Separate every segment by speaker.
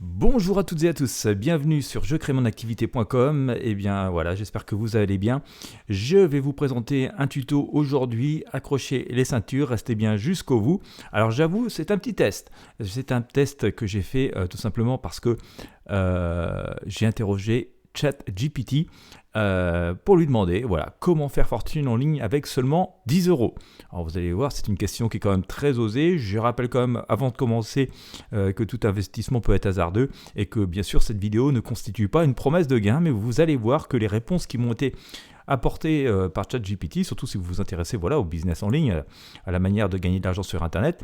Speaker 1: Bonjour à toutes et à tous, bienvenue sur jecrémonactivité.com. Eh bien voilà, j'espère que vous allez bien. Je vais vous présenter un tuto aujourd'hui, accrochez les ceintures, restez bien jusqu'au bout. Alors j'avoue, c'est un petit test. C'est un test que j'ai fait tout simplement parce que j'ai interrogé ChatGPT pour lui demander comment faire fortune en ligne avec seulement 10 euros. Alors vous allez voir, c'est une question qui est quand même très osée. Je rappelle quand même avant de commencer que tout investissement peut être hasardeux et que bien sûr cette vidéo ne constitue pas une promesse de gain, mais vous allez voir que les réponses qui m'ont été apportées par ChatGPT, surtout si vous vous intéressez au business en ligne, à la manière de gagner de l'argent sur Internet,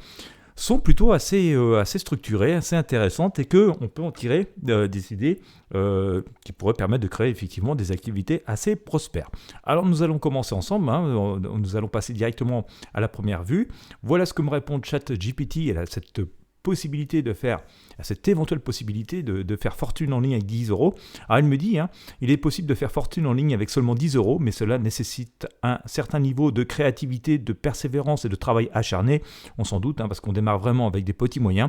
Speaker 1: sont plutôt assez structurées, assez intéressantes et qu'on peut en tirer des idées qui pourraient permettre de créer effectivement des activités assez prospères. Alors nous allons commencer ensemble, nous allons passer directement à la première vue. Voilà ce que me répond ChatGPT. Elle a cette éventuelle possibilité de faire fortune en ligne avec 10 euros. Alors elle me dit, il est possible de faire fortune en ligne avec seulement 10 euros, mais cela nécessite un certain niveau de créativité, de persévérance et de travail acharné, on s'en doute, parce qu'on démarre vraiment avec des petits moyens.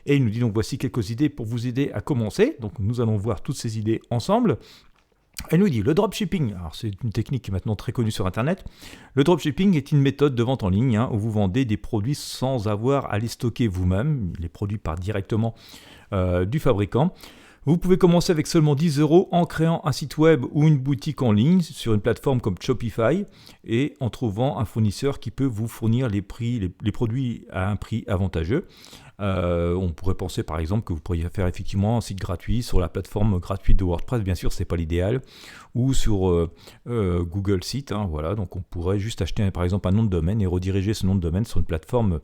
Speaker 1: Et il nous dit donc voici quelques idées pour vous aider à commencer. Donc nous allons voir toutes ces idées ensemble. Elle nous dit le dropshipping, alors c'est une technique qui est maintenant très connue sur Internet. Le dropshipping est une méthode de vente en ligne où vous vendez des produits sans avoir à les stocker vous-même. Les produits partent directement du fabricant. Vous pouvez commencer avec seulement 10 euros en créant un site web ou une boutique en ligne sur une plateforme comme Shopify et en trouvant un fournisseur qui peut vous fournir les produits à un prix avantageux. On pourrait penser par exemple que vous pourriez faire effectivement un site gratuit sur la plateforme gratuite de WordPress, bien sûr c'est pas l'idéal, ou sur Google Sites, donc on pourrait juste acheter par exemple un nom de domaine et rediriger ce nom de domaine sur une plateforme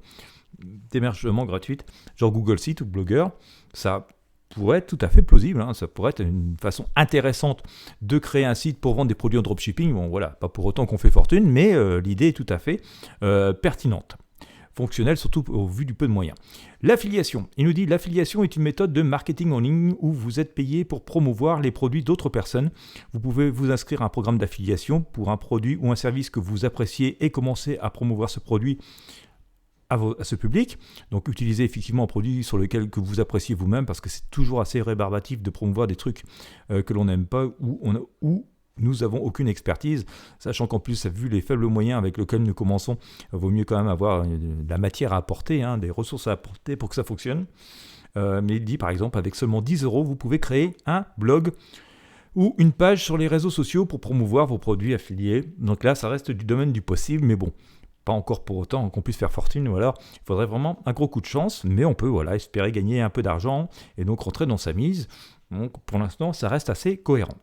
Speaker 1: d'hébergement gratuite, genre Google Sites ou Blogger. Ça pourrait être tout à fait plausible, ça pourrait être une façon intéressante de créer un site pour vendre des produits en dropshipping. Pas pour autant qu'on fait fortune, mais l'idée est tout à fait pertinente. Fonctionnel surtout au vu du peu de moyens. L'affiliation. Il nous dit l'affiliation est une méthode de marketing en ligne où vous êtes payé pour promouvoir les produits d'autres personnes. Vous pouvez vous inscrire à un programme d'affiliation pour un produit ou un service que vous appréciez et commencer à promouvoir ce produit à ce public. Donc utilisez effectivement un produit sur lequel que vous appréciez vous-même parce que c'est toujours assez rébarbatif de promouvoir des trucs que l'on n'aime pas ou nous n'avons aucune expertise, sachant qu'en plus, vu les faibles moyens avec lesquels nous commençons, vaut mieux quand même avoir de la matière à apporter, des ressources à apporter pour que ça fonctionne. Mais il dit par exemple, avec seulement 10 euros, vous pouvez créer un blog ou une page sur les réseaux sociaux pour promouvoir vos produits affiliés. Donc là, ça reste du domaine du possible, mais bon, pas encore pour autant qu'on puisse faire fortune, ou alors il faudrait vraiment un gros coup de chance, mais on peut espérer gagner un peu d'argent et donc rentrer dans sa mise. Donc pour l'instant, ça reste assez cohérent.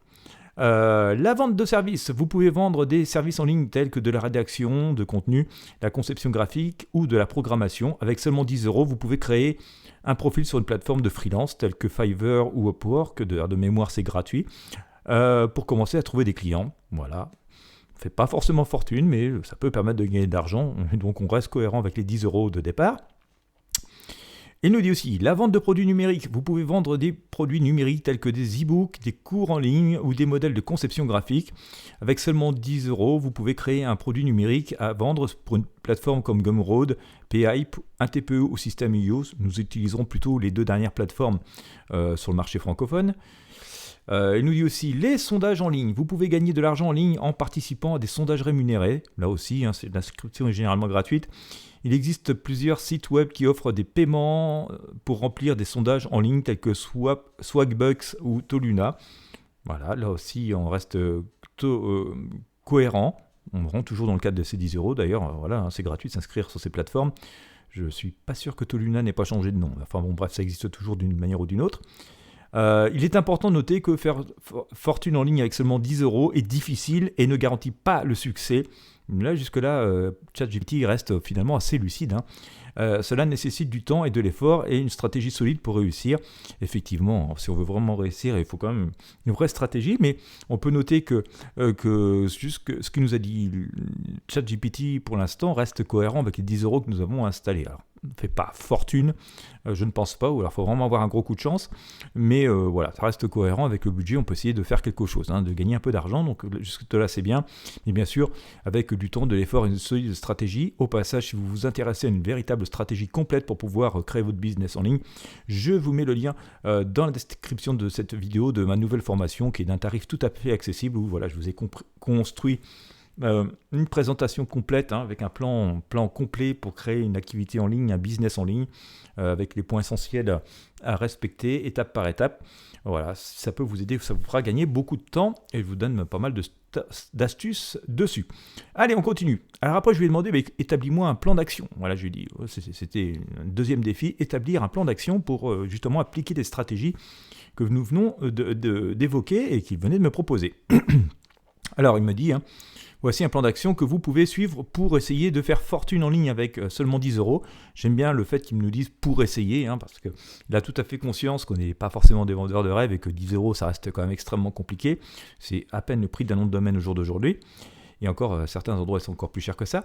Speaker 1: La vente de services. Vous pouvez vendre des services en ligne tels que de la rédaction de contenu, la conception graphique ou de la programmation. Avec seulement 10 euros, vous pouvez créer un profil sur une plateforme de freelance telle que Fiverr ou Upwork, de mémoire c'est gratuit, pour commencer à trouver des clients. Voilà. On ne fait pas forcément fortune, mais ça peut permettre de gagner de l'argent, donc on reste cohérent avec les 10 euros de départ. Il nous dit aussi la vente de produits numériques. Vous pouvez vendre des produits numériques tels que des e-books, des cours en ligne ou des modèles de conception graphique. Avec seulement 10 euros, vous pouvez créer un produit numérique à vendre pour une plateforme comme Gumroad, Payhype, un TPE ou System.io. Nous utiliserons plutôt les deux dernières plateformes sur le marché francophone. Il nous dit aussi les sondages en ligne. Vous pouvez gagner de l'argent en ligne en participant à des sondages rémunérés. Là aussi, l'inscription est généralement gratuite. Il existe plusieurs sites web qui offrent des paiements pour remplir des sondages en ligne tels que Swagbucks ou Toluna. Voilà, là aussi on reste cohérent. On rentre toujours dans le cadre de ces 10 euros d'ailleurs. C'est gratuit de s'inscrire sur ces plateformes. Je ne suis pas sûr que Toluna n'ait pas changé de nom. Enfin bon, bref, ça existe toujours d'une manière ou d'une autre. Il est important de noter que faire fortune en ligne avec seulement 10 euros est difficile et ne garantit pas le succès. Là, jusque-là, ChatGPT reste finalement assez lucide. Cela nécessite du temps et de l'effort et une stratégie solide pour réussir. Effectivement, si on veut vraiment réussir, il faut quand même une vraie stratégie, mais on peut noter que ce que nous a dit ChatGPT pour l'instant reste cohérent avec les 10 euros que nous avons installés. Alors, fait pas fortune, je ne pense pas, ou alors il faut vraiment avoir un gros coup de chance, mais voilà, ça reste cohérent avec le budget, on peut essayer de faire quelque chose, de gagner un peu d'argent, donc jusque là c'est bien, mais bien sûr avec du temps, de l'effort et une solide stratégie. Au passage, si vous vous intéressez à une véritable stratégie complète pour pouvoir créer votre business en ligne, je vous mets le lien dans la description de cette vidéo de ma nouvelle formation qui est d'un tarif tout à fait accessible, où voilà, je vous ai construit une présentation complète avec un plan complet pour créer une activité en ligne, un business en ligne, avec les points essentiels à respecter étape par étape. Voilà, ça peut vous aider, ça vous fera gagner beaucoup de temps et je vous donne pas mal d'astuces dessus. Allez, on continue. Alors après, je lui ai demandé, établis-moi un plan d'action. Voilà, je lui ai dit, c'était un deuxième défi, établir un plan d'action pour justement appliquer des stratégies que nous venons d'évoquer et qu'il venait de me proposer. Alors, il me dit, voici un plan d'action que vous pouvez suivre pour essayer de faire fortune en ligne avec seulement 10 euros. J'aime bien le fait qu'ils me dise pour essayer, parce qu'il a tout à fait conscience qu'on n'est pas forcément des vendeurs de rêve et que 10 euros, ça reste quand même extrêmement compliqué. C'est à peine le prix d'un nom de domaine au jour d'aujourd'hui. Et encore, certains endroits sont encore plus chers que ça.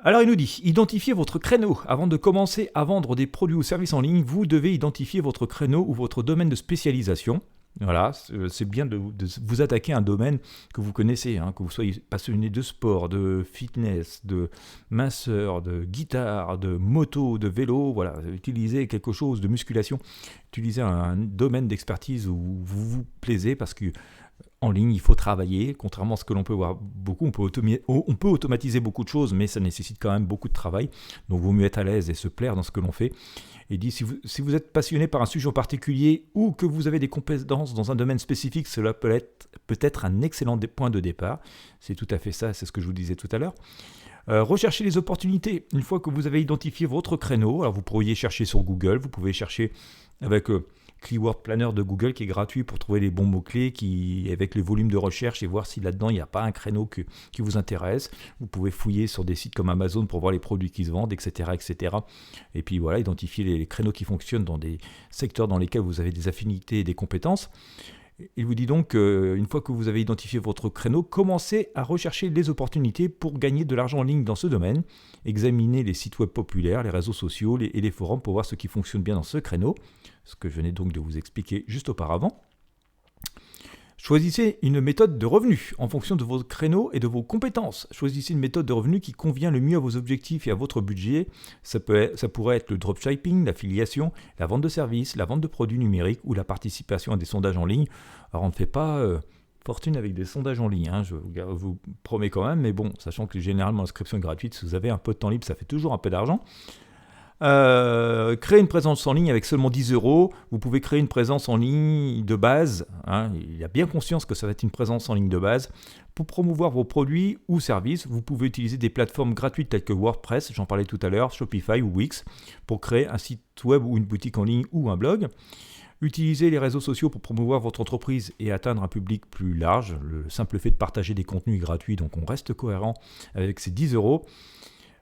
Speaker 1: Alors il nous dit, identifiez votre créneau. Avant de commencer à vendre des produits ou services en ligne, vous devez identifier votre créneau ou votre domaine de spécialisation. Voilà, c'est bien de vous attaquer à un domaine que vous connaissez, que vous soyez passionné de sport, de fitness, de minceur, de guitare, de moto, de vélo, voilà, utilisez quelque chose de musculation, utilisez un domaine d'expertise où vous vous plaisez parce que en ligne, il faut travailler, contrairement à ce que l'on peut voir beaucoup. On peut automatiser beaucoup de choses, mais ça nécessite quand même beaucoup de travail. Donc, il vaut mieux être à l'aise et se plaire dans ce que l'on fait. Et dit, si vous êtes passionné par un sujet en particulier ou que vous avez des compétences dans un domaine spécifique, cela peut être un excellent point de départ. C'est tout à fait ça, c'est ce que je vous disais tout à l'heure. Recherchez les opportunités. Une fois que vous avez identifié votre créneau, alors vous pourriez chercher sur Google, vous pouvez chercher avec Keyword Planner de Google qui est gratuit pour trouver les bons mots-clés avec les volumes de recherche et voir si là-dedans il n'y a pas un créneau qui vous intéresse. Vous pouvez fouiller sur des sites comme Amazon pour voir les produits qui se vendent, etc. etc. Et puis voilà, identifier les créneaux qui fonctionnent dans des secteurs dans lesquels vous avez des affinités et des compétences. Il vous dit donc, une fois que vous avez identifié votre créneau, commencez à rechercher les opportunités pour gagner de l'argent en ligne dans ce domaine. Examinez les sites web populaires, les réseaux sociaux et les forums pour voir ce qui fonctionne bien dans ce créneau, ce que je venais donc de vous expliquer juste auparavant. Choisissez une méthode de revenu en fonction de vos créneaux et de vos compétences. Choisissez une méthode de revenu qui convient le mieux à vos objectifs et à votre budget. Ça pourrait être le dropshipping, l'affiliation, la vente de services, la vente de produits numériques ou la participation à des sondages en ligne. Alors on ne fait pas fortune avec des sondages en ligne, je vous promets quand même, mais bon, sachant que généralement l'inscription est gratuite, si vous avez un peu de temps libre, ça fait toujours un peu d'argent. Créer une présence en ligne avec seulement 10 euros. Vous pouvez créer une présence en ligne de base. Il a bien conscience que ça va être une présence en ligne de base. Pour promouvoir vos produits ou services, vous pouvez utiliser des plateformes gratuites telles que WordPress, j'en parlais tout à l'heure, Shopify ou Wix, pour créer un site web ou une boutique en ligne ou un blog. Utilisez les réseaux sociaux pour promouvoir votre entreprise et atteindre un public plus large. Le simple fait de partager des contenus gratuits, donc on reste cohérent avec ces 10 euros.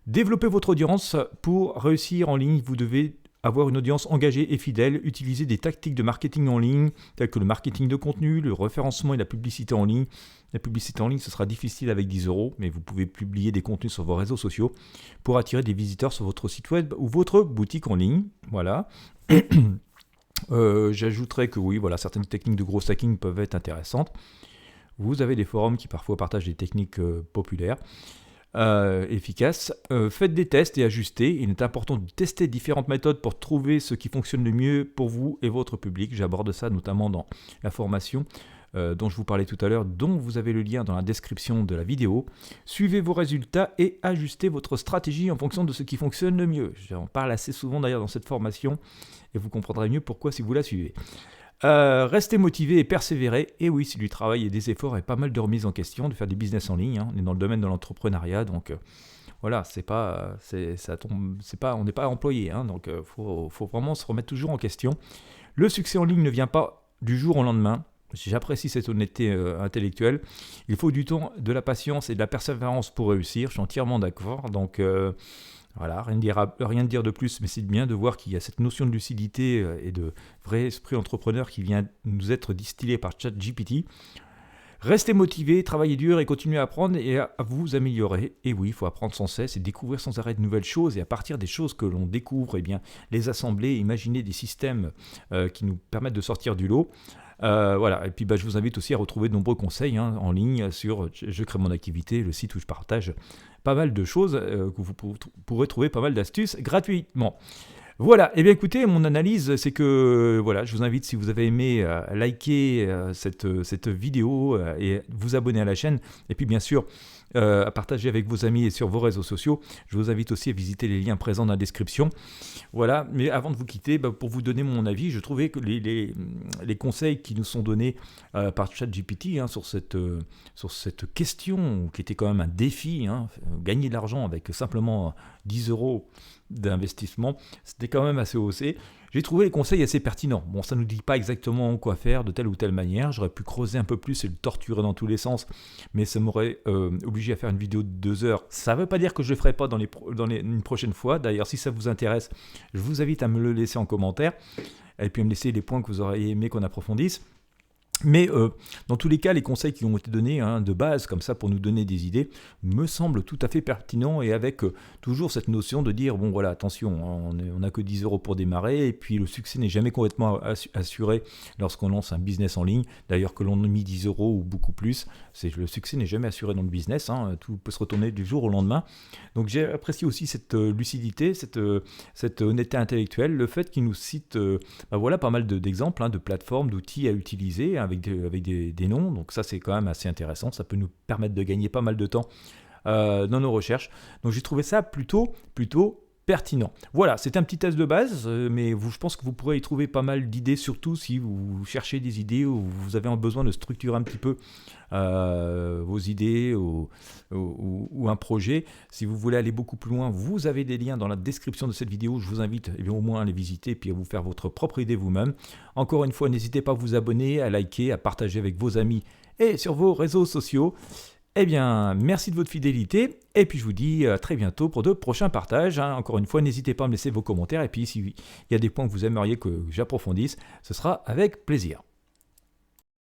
Speaker 1: Développez votre audience. Pour réussir en ligne, vous devez avoir une audience engagée et fidèle. Utilisez des tactiques de marketing en ligne, telles que le marketing de contenu, le référencement et la publicité en ligne. La publicité en ligne, ce sera difficile avec 10 euros, mais vous pouvez publier des contenus sur vos réseaux sociaux pour attirer des visiteurs sur votre site web ou votre boutique en ligne. Voilà. J'ajouterais que oui, voilà, certaines techniques de gros stacking peuvent être intéressantes. Vous avez des forums qui parfois partagent des techniques populaires. Efficace. Faites des tests et ajustez. Il est important de tester différentes méthodes pour trouver ce qui fonctionne le mieux pour vous et votre public. J'aborde ça notamment dans la formation dont je vous parlais tout à l'heure, dont vous avez le lien dans la description de la vidéo. Suivez vos résultats et ajustez votre stratégie en fonction de ce qui fonctionne le mieux. J'en parle assez souvent d'ailleurs dans cette formation et vous comprendrez mieux pourquoi si vous la suivez. Restez motivé et persévérer. Et oui, c'est du travail et des efforts et pas mal de remises en question, de faire des business en ligne. On est dans le domaine de l'entrepreneuriat, donc voilà, on n'est pas employé, donc faut vraiment se remettre toujours en question. Le succès en ligne ne vient pas du jour au lendemain. J'apprécie cette honnêteté intellectuelle. Il faut du temps, de la patience et de la persévérance pour réussir. Je suis entièrement d'accord. Donc voilà, rien de dire de plus, mais c'est bien de voir qu'il y a cette notion de lucidité et de vrai esprit entrepreneur qui vient nous être distillé par ChatGPT. Restez motivés, travaillez dur et continuez à apprendre et à vous améliorer. Et oui, il faut apprendre sans cesse et découvrir sans arrêt de nouvelles choses. Et à partir des choses que l'on découvre, eh bien, les assembler, imaginer des systèmes qui nous permettent de sortir du lot. Voilà. Et puis je vous invite aussi à retrouver de nombreux conseils en ligne sur Je crée mon activité, le site où je partage pas mal de choses, que vous pourrez trouver pas mal d'astuces gratuitement. Voilà, et bien écoutez, mon analyse, c'est que voilà, je vous invite, si vous avez aimé, à liker cette vidéo et vous abonner à la chaîne. Et puis bien sûr, à partager avec vos amis et sur vos réseaux sociaux. Je vous invite aussi à visiter les liens présents dans la description. Voilà, mais avant de vous quitter, pour vous donner mon avis, je trouvais que les conseils qui nous sont donnés par ChatGPT sur cette question, qui était quand même un défi, gagner de l'argent avec simplement 10 euros d'investissement, c'était quand même assez osé. J'ai trouvé les conseils assez pertinents. Bon, ça ne nous dit pas exactement quoi faire de telle ou telle manière. J'aurais pu creuser un peu plus et le torturer dans tous les sens, mais ça m'aurait obligé à faire une vidéo de 2 heures. Ça ne veut pas dire que je ne le ferai pas une prochaine fois. D'ailleurs, si ça vous intéresse, je vous invite à me le laisser en commentaire et puis à me laisser les points que vous auriez aimé qu'on approfondisse. Mais dans tous les cas, les conseils qui ont été donnés de base, comme ça, pour nous donner des idées, me semblent tout à fait pertinents et avec toujours cette notion de dire, bon voilà, attention, on n'a que 10 euros pour démarrer et puis le succès n'est jamais complètement assuré lorsqu'on lance un business en ligne. D'ailleurs, que l'on ait mis 10 euros ou beaucoup plus, le succès n'est jamais assuré dans le business, tout peut se retourner du jour au lendemain. Donc j'ai apprécié aussi cette lucidité, cette honnêteté intellectuelle, le fait qu'il nous cite voilà, pas mal d'exemples, de plateformes, d'outils à utiliser, avec des noms, donc ça c'est quand même assez intéressant, ça peut nous permettre de gagner pas mal de temps dans nos recherches, donc j'ai trouvé ça plutôt pertinent. Voilà, c'est un petit test de base, mais je pense que vous pourrez y trouver pas mal d'idées, surtout si vous cherchez des idées ou vous avez besoin de structurer un petit peu vos idées ou un projet. Si vous voulez aller beaucoup plus loin, vous avez des liens dans la description de cette vidéo. Je vous invite au moins à les visiter et puis à vous faire votre propre idée vous-même. Encore une fois, n'hésitez pas à vous abonner, à liker, à partager avec vos amis et sur vos réseaux sociaux. Eh bien, merci de votre fidélité, et puis je vous dis à très bientôt pour de prochains partages. Encore une fois, n'hésitez pas à me laisser vos commentaires, et puis s'il y a des points que vous aimeriez que j'approfondisse, ce sera avec plaisir.